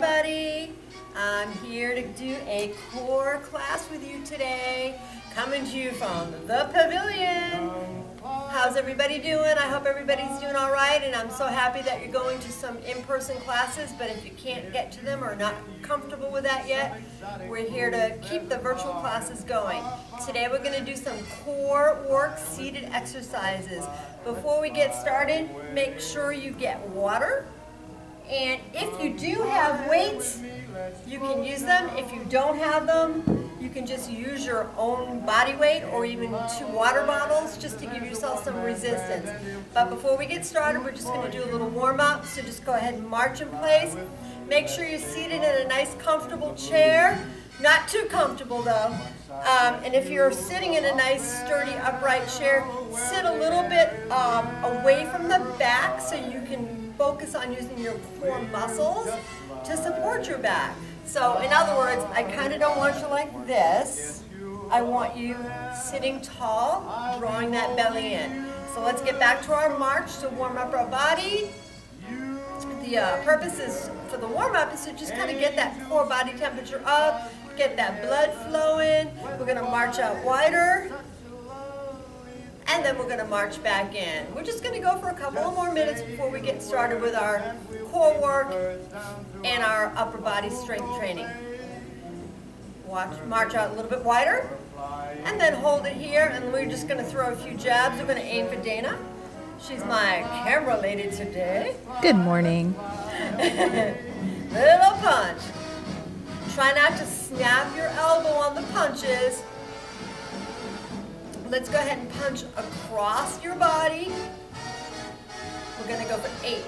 everybody. I'm here to do a core class with you today, coming to you from the pavilion. How's everybody doing? I hope everybody's doing all right, and I'm so happy that you're going to some in-person classes, but if you can't get to them or are not comfortable with that yet, we're here to keep the virtual classes going. Today we're going to do some core work seated exercises. Before we get started, make sure you get water. And if you do have weights, you can use them. If you don't have them, you can just use your own body weight or even 2 water bottles just to give yourself some resistance. But before we get started, we're just going to do a little warm-up. So just go ahead and march in place. Make sure you're seated in a nice comfortable chair. Not too comfortable though. And if you're sitting in a nice sturdy upright chair, sit a little bit away from the back so you can focus on using your core muscles to support your back. So in other words, I kind of don't want you like this. I want you sitting tall, drawing that belly in. So let's get back to our march to warm up our body. The purpose is for the warm-up is to just kind of get that core body temperature up, get that blood flowing. We're going to march out wider, and then we're going to march back in. We're just going to go for a couple of more minutes before we get started with our core work and our upper body strength training. March out a little bit wider, and then hold it here, and we're just going to throw a few jabs. We're going to aim for Dana. She's my camera lady today. Good morning. Little punch. Try not to snap your elbow on the punches. Let's go ahead and punch across your body. We're going to go for 8,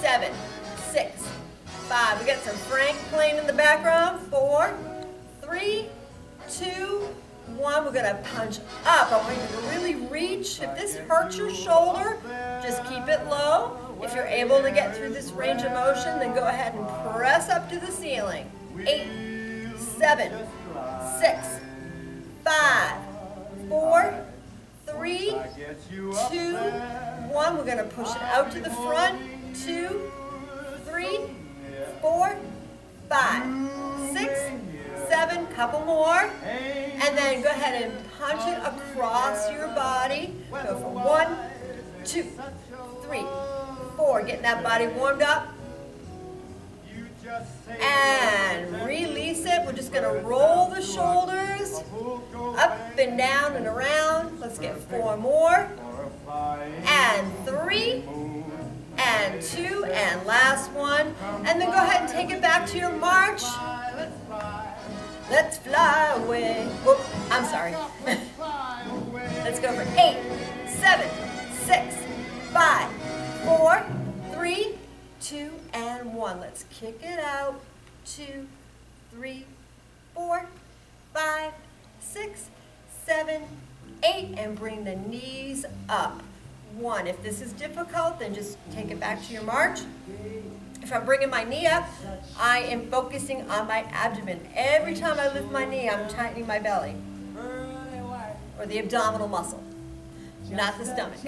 7, 6, 5. We got some Frank playing in the background. 4, 3, 2, 1. We're going to punch up. I want you to really reach. If this hurts your shoulder, just keep it low. If you're able to get through this range of motion, then go ahead and press up to the ceiling. 8, 7, 6, 5, 4, 3, 2, 1. We're going to push it out to the front. 2, 3, 4, 5, 6, 7. Couple more. And then go ahead and punch it across your body. Go for 1, 2, 3, 4. Getting that body warmed up. And release it. We're just going to roll the shoulders up and down and around. Let's get 4 more. And 3. And 2. And last one. And then go ahead and take it back to your march. Let's fly away. Whoop, I'm sorry. Let's go for 8, 7, 6, 5, 4, 3, 2, and 1. Let's kick it out. 2, 3, 4, 5, 6, 7, 8, and bring the knees up. 1. If this is difficult, then just take it back to your march. If I'm bringing my knee up, I am focusing on my abdomen. Every time I lift my knee, I'm tightening my belly or the abdominal muscle, not the stomach.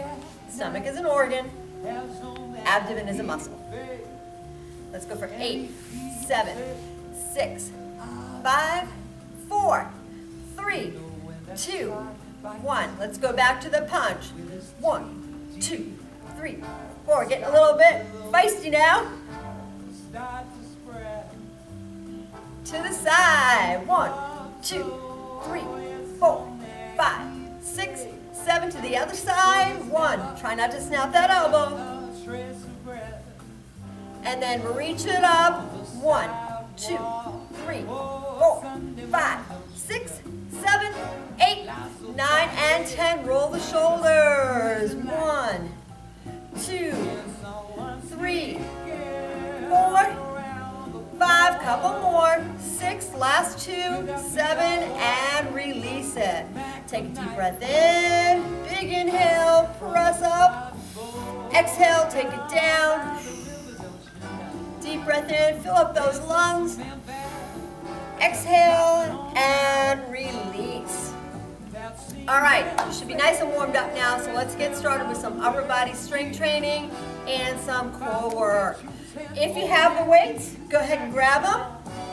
Stomach is an organ. Abdomen is a muscle. Let's go for 8, 7, 6, 5, 4, 3, 2, 1. Let's go back to the punch. 1, 2, 3, 4. Getting a little bit feisty now. To the side. 1, 2, 3, 4, 5, 6, 7. To the other side. 1. Try not to snap that elbow. And then reach it up. 1, 2, 3, 4, 5, 6, 7, 8, 9, and 10. Roll the shoulders. 1, 2, 3, 4, 5, couple more, 6, last 2, 7, and release it. Take a deep breath in, big inhale, press up, exhale, take it down, deep breath in, fill up those lungs, exhale, and release. All right, you should be nice and warmed up now, so let's get started with some upper body strength training and some core work. If you have the weights, go ahead and grab them.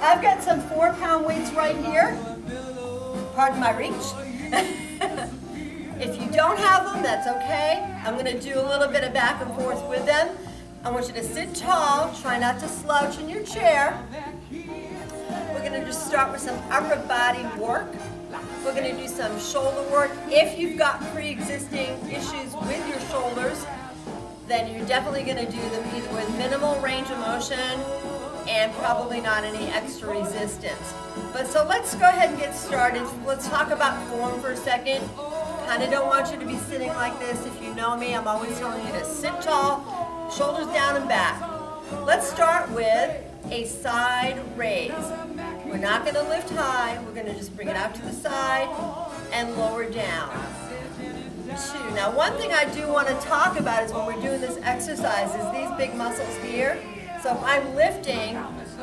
I've got some 4-pound weights right here. Pardon my reach. If you don't have them, that's okay. I'm going to do a little bit of back and forth with them. I want you to sit tall. Try not to slouch in your chair. We're going to just start with some upper body work. We're going to do some shoulder work. If you've got pre-existing issues with your shoulders, then you're definitely going to do them either with minimal range of motion and probably not any extra resistance. But so let's go ahead and get started. Let's talk about form for a second. Kind of don't want you to be sitting like this. If you know me, I'm always telling you to sit tall, shoulders down and back. Let's start with a side raise. We're not going to lift high. We're going to just bring it out to the side and lower down. 2. Now one thing I do want to talk about is when we're doing this exercise is these big muscles here. So if I'm lifting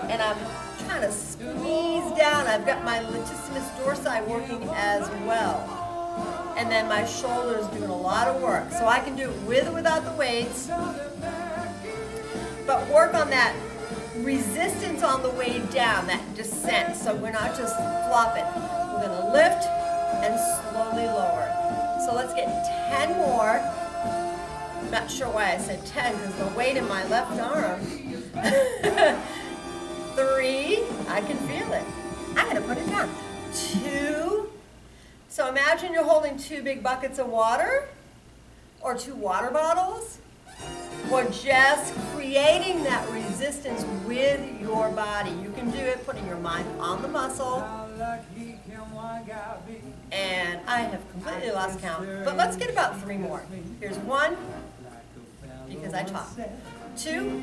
and I'm trying to squeeze down, I've got my latissimus dorsi working as well. And then my shoulders doing a lot of work. So I can do it with or without the weights. But work on that resistance on the way down, that descent. So we're not just flopping. We're going to lift and slowly lower. So let's get 10 more. I'm not sure why I said 10 because the weight in my left arm. 3, I can feel it. I'm going to put it down. 2. So imagine you're holding 2 big buckets of water or 2 water bottles, or just creating that resistance with your body. You can do it putting your mind on the muscle. And I have completely lost count, but let's get about 3 more. Here's 1, because I talk. 2,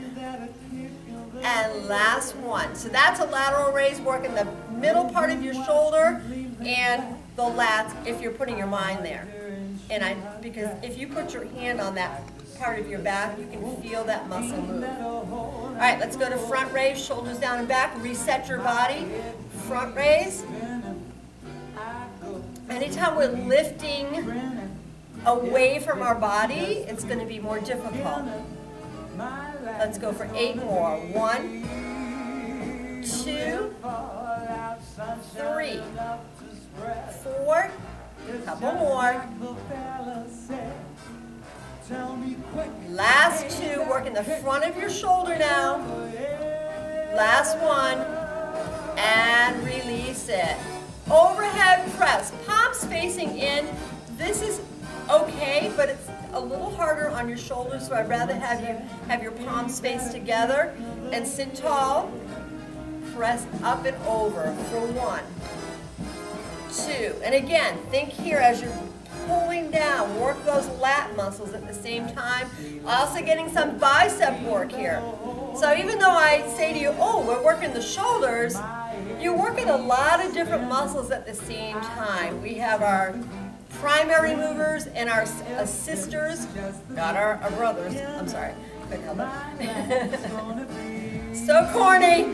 and last 1. So that's a lateral raise, working the middle part of your shoulder and the lats if you're putting your mind there. And because if you put your hand on that part of your back, you can feel that muscle move. All right, let's go to front raise, shoulders down and back. Reset your body. Front raise. Anytime we're lifting away from our body, it's going to be more difficult. Let's go for 8 more. 1, 2, 3, 4, a couple more. Last 2, working the front of your shoulder now. Last 1, and release it. Overhead press, palms facing in. This is okay, but it's a little harder on your shoulders, so I'd rather have you have your palms face together and sit tall. Press up and over for 1, 2, and again, think here as you're pulling down, work those lat muscles at the same time. Also getting some bicep work here. So even though I say to you, oh, we're working the shoulders, you're working a lot of different muscles at the same time. We have our primary movers and our assisters, not our brothers. I'm sorry, couldn't help it. So corny.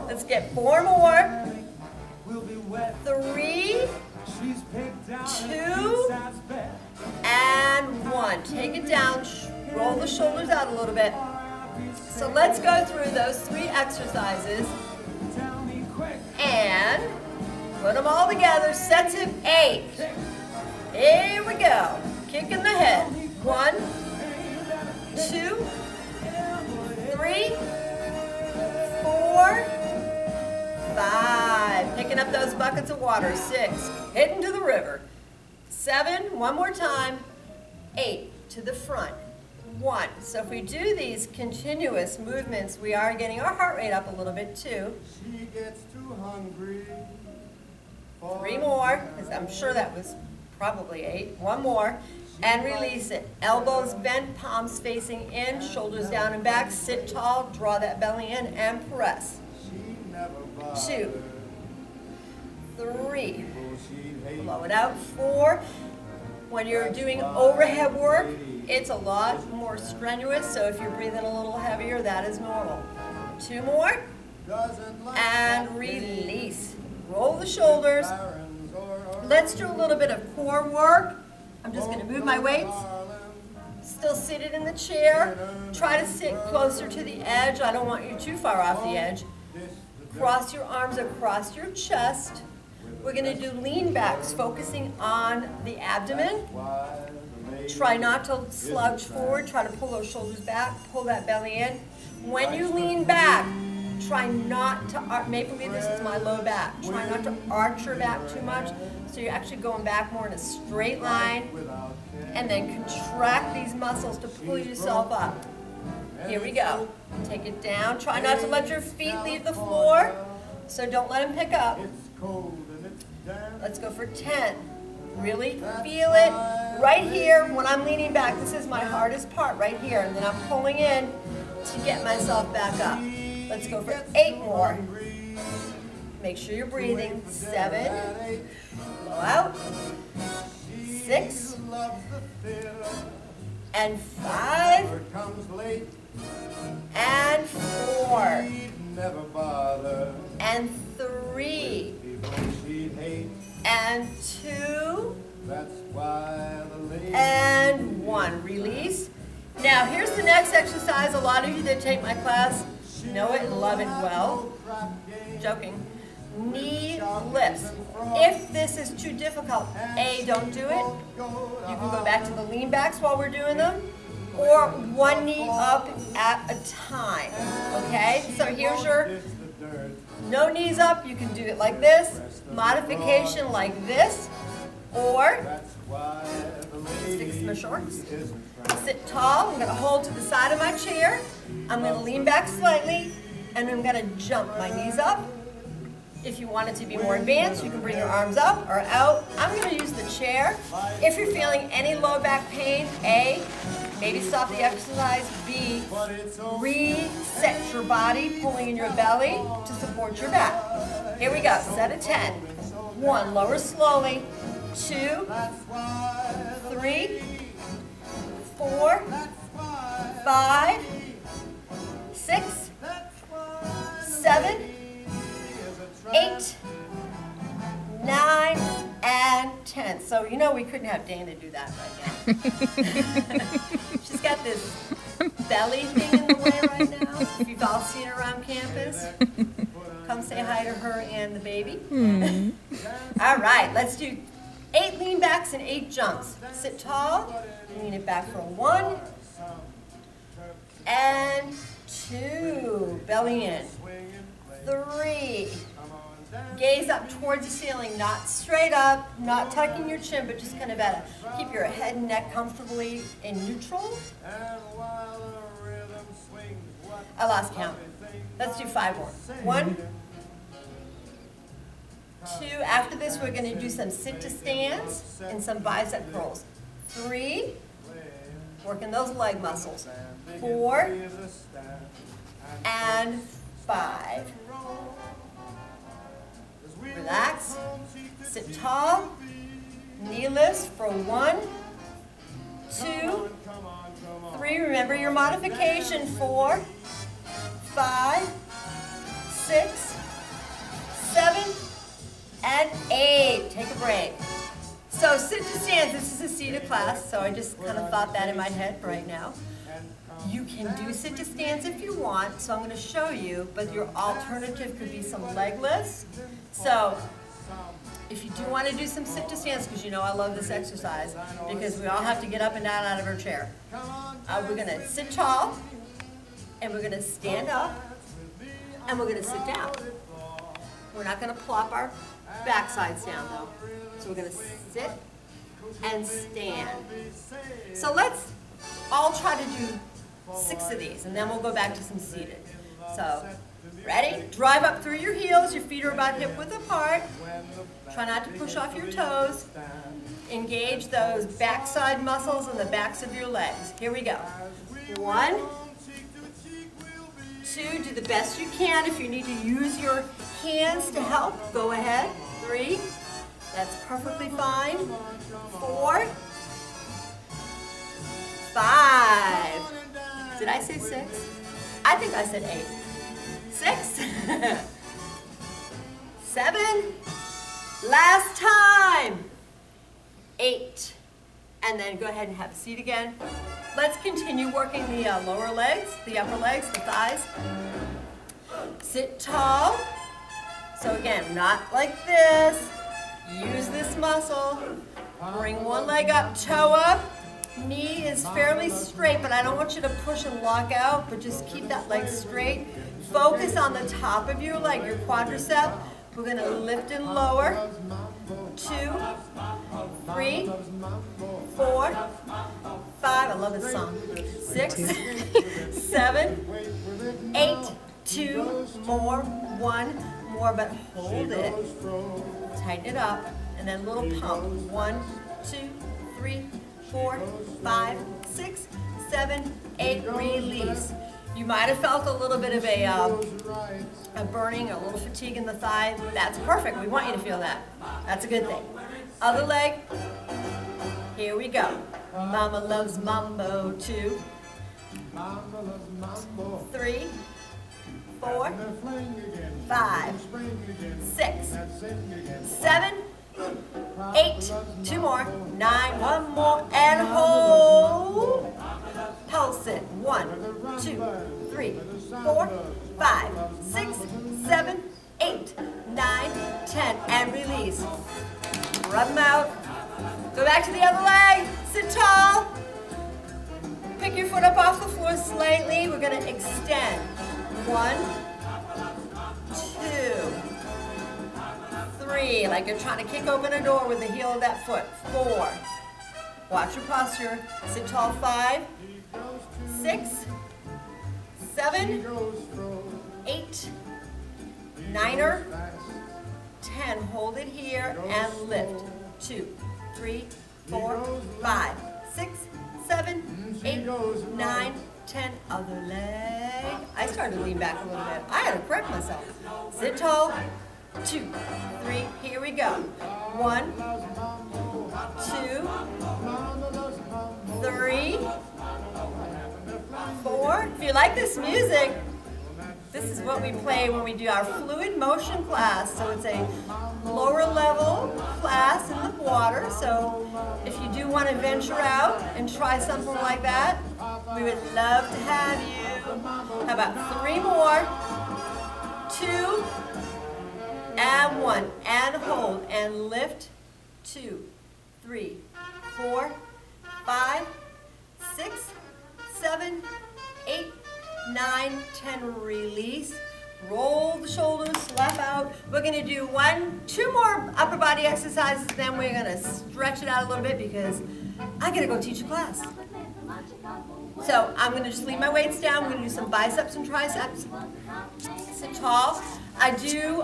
Let's get 4 more. 3, 2, and 1. Take it down, roll the shoulders out a little bit. So let's go through those 3 exercises and put them all together. Sets of 8. Here we go. Kick in the head. 1, 2, 3, 4, 5. Picking up those buckets of water. 6. Heading to the river. 7. One more time. 8. To the front. 1. So if we do these continuous movements, we are getting our heart rate up a little bit too. She gets too hungry. 3 more, because I'm sure that was probably 8. 1 more. And release it. Elbows bent, palms facing in, shoulders down and back. Sit tall, draw that belly in, and press. 2, 3. Blow it out. 4. When you're doing overhead work, it's a lot more strenuous, so if you're breathing a little heavier, that is normal. 2 more. And release. Roll the shoulders. Let's do a little bit of core work. I'm just going to move my weights. Still seated in the chair. Try to sit closer to the edge. I don't want you too far off the edge. Cross your arms across your chest. We're going to do lean backs, focusing on the abdomen. Try not to slouch forward. Try to pull those shoulders back. Pull that belly in. When you lean back, try not to, maybe this is my low back. Try not to arch your back too much. So you're actually going back more in a straight line. And then contract these muscles to pull yourself up. Here we go. Take it down. Try not to let your feet leave the floor. So don't let them pick up. Let's go for 10. Really feel it right here when I'm leaning back. This is my hardest part right here. And then I'm pulling in to get myself back up. Let's go for 8 more. Make sure you're breathing. 7. Blow out. 6. And 5. And 4. And 3. And 2. And 1. Release. Now here's the next exercise. A lot of you that take my class know it and love it well. Joking. Knee lifts. If this is too difficult, A, don't do it. You can go back to the lean backs while we're doing them, or one knee up at a time, okay? So here's your, no knees up, you can do it like this, modification like this, or, let's fix my shorts. Sit tall, I'm gonna hold to the side of my chair, I'm gonna lean back slightly, and I'm gonna jump my knees up. If you want it to be more advanced, you can bring your arms up or out. I'm going to use the chair. If you're feeling any low back pain, A, maybe stop the exercise. B, reset your body, pulling in your belly to support your back. Here we go, set of 10. 1, lower slowly. 2, 3, 4, 5, 6, 7, 8, 9, and 10. So you know we couldn't have Dana do that right now. She's got this belly thing in the way right now. If you've all seen her around campus, come say hi to her and the baby. All right, let's do 8 lean backs and 8 jumps. Sit tall, lean it back for 1 and 2. Belly in. 3. Gaze up towards the ceiling, not straight up, not tucking your chin, but just kind of at a, keep your head and neck comfortably in neutral. I lost count. Let's do 5 more. 1, 2. After this, we're going to do some sit to stands and some bicep curls. 3. Working those leg muscles. 4 and 5. Relax, sit tall, knee lifts for 1, 2, 3. Remember your modification. 4, 5, 6, 7, and 8. Take a break. So sit to stands. This is a seated class, so I just kind of thought that in my head right now. You can do sit to stands if you want, so I'm going to show you, but your alternative could be some leg lifts. So if you do want to do some sit to stands, because you know I love this exercise, because we all have to get up and down out of our chair. We're going to sit tall, and we're going to stand up, and we're going to sit down. We're not going to plop our backsides down though. So we're going to sit and stand. So let's all try to do 6 of these, and then we'll go back to some seated. So, ready? Drive up through your heels. Your feet are about hip width apart. Try not to push off your toes. Engage those backside muscles and the backs of your legs. Here we go. 1, 2, do the best you can. If you need to use your hands to help, go ahead. 3, that's perfectly fine. 4, 5. Did I say 6? I think I said 8. 6. 7. Last time. 8. and then go ahead and have a seat again. Let's continue working the lower legs, the upper legs, the thighs. Sit tall. So again, not like this. Use this muscle. Bring one leg up, toe up. Knee is fairly straight, but I don't want you to push and lock out, but just keep that leg straight. Focus on the top of your leg, your quadricep. We're going to lift and lower. 2, 3, 4, 5. I love this song. 6, 7, 8, 2 more, 1 more, but hold it. Tighten it up, and then a little pump. 1, 2, 3, 4, 5, 6, 7, 8. Release. You might have felt a little bit of a burning, a little fatigue in the thigh. That's perfect. We want you to feel that. That's a good thing. Other leg. Here we go. Mama loves mambo. 2, 3, 4, 5, 6, 7, 8, 2 more, 9, 1 more, and hold. Pulse it. 1, 2, 3, 4, 5, 6, 7, 8, 9, 10, and release. Rub them out. Go back to the other leg. Sit tall. Pick your foot up off the floor slightly. We're going to extend. 1, 2, 3. Like you're trying to kick open a door with the heel of that foot. 4. Watch your posture. Sit tall. 5, 6, 7, 8, 9, 10. Hold it here and lift. 2, 3, 4, 5, 6, 7, 8, 9, 10. Other leg. I started to lean back a little bit. I had to correct myself. Sit tall. 2, 3. Here we go. 1, 2, 3, 4. If you like this music, this is what we play when we do our fluid motion class. So it's a lower level class in the water. So if you do want to venture out and try something like that, we would love to have you. How about 3 more? 2 and 1. And hold and lift. 2, 3, 4, 5, 6, 7, 8, 9, 10. Release. Roll the shoulders, slap out. We're going to do 2 more upper body exercises, then we're going to stretch it out a little bit because I got to go teach a class. So I'm going to just leave my weights down. We're going to do some biceps and triceps. Sit tall. I do,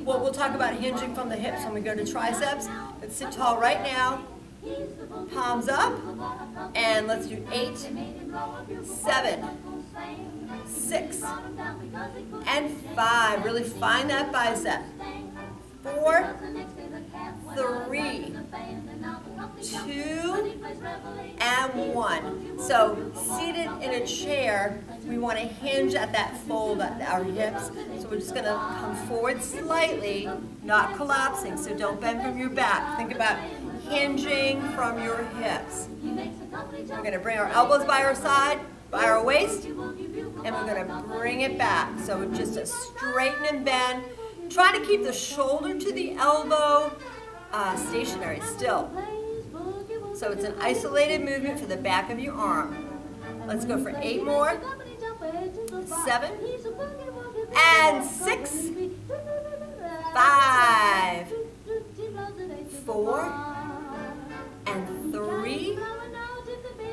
we'll talk about hinging from the hips when we go to triceps. Let's sit tall right now. Palms up. And let's do 8, 7, 6, and 5. Really find that bicep. 4, 3, 2, and 1. So seated in a chair, we want to hinge at that fold at our hips. So we're just going to come forward slightly, not collapsing. So don't bend from your back. Think about hinging from your hips. We're going to bring our elbows by our side, by our waist, and we're going to bring it back. So just a straighten and bend. Try to keep the shoulder to the elbow stationary still. So it's an isolated movement for the back of your arm. Let's go for 8 more. 7 and 6, 5, 4 and 3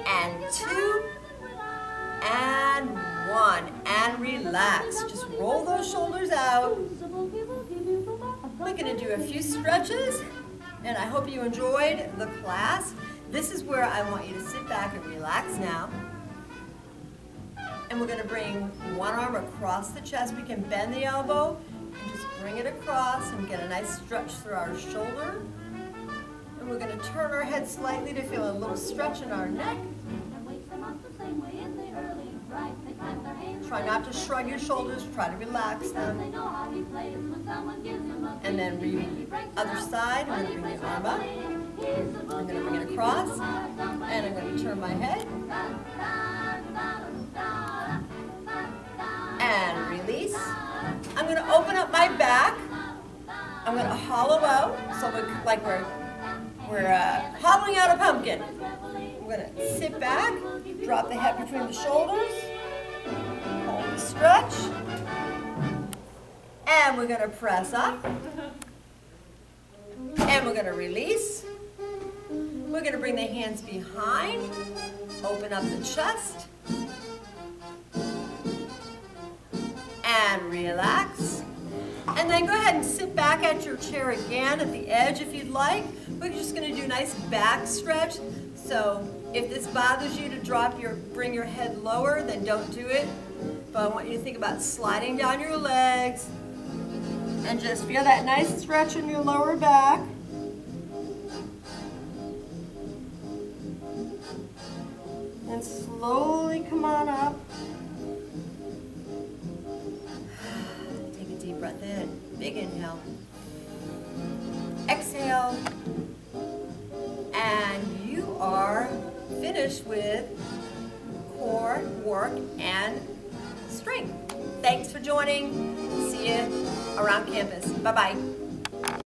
and 2 and 1, and relax. Just roll those shoulders out. We're going to do a few stretches, and I hope you enjoyed the class. This is where I want you to sit back and relax now. And we're going to bring one arm across the chest. We can bend the elbow and just bring it across and get a nice stretch through our shoulder. And we're going to turn our head slightly to feel a little stretch in our neck. Try not to shrug your shoulders, try to relax them. And then other side, I'm going to bring the arm up. I'm going to bring it across, and I'm going to turn my head. And release. I'm going to open up my back. I'm going to hollow out, so like we're hollowing out a pumpkin. We're going to sit back, drop the head between the shoulders, hold the stretch, and we're going to press up, and we're going to release. We're going to bring the hands behind, open up the chest, and relax. And then go ahead and sit back at your chair again at the edge if you'd like. We're just going to do a nice back stretch. So if this bothers you to bring your head lower, then don't do it. But I want you to think about sliding down your legs and just feel that nice stretch in your lower back. And slowly come on up. Deep breath in, big inhale, exhale, and you are finished with core work and strength. Thanks for joining. See you around campus. Bye-bye.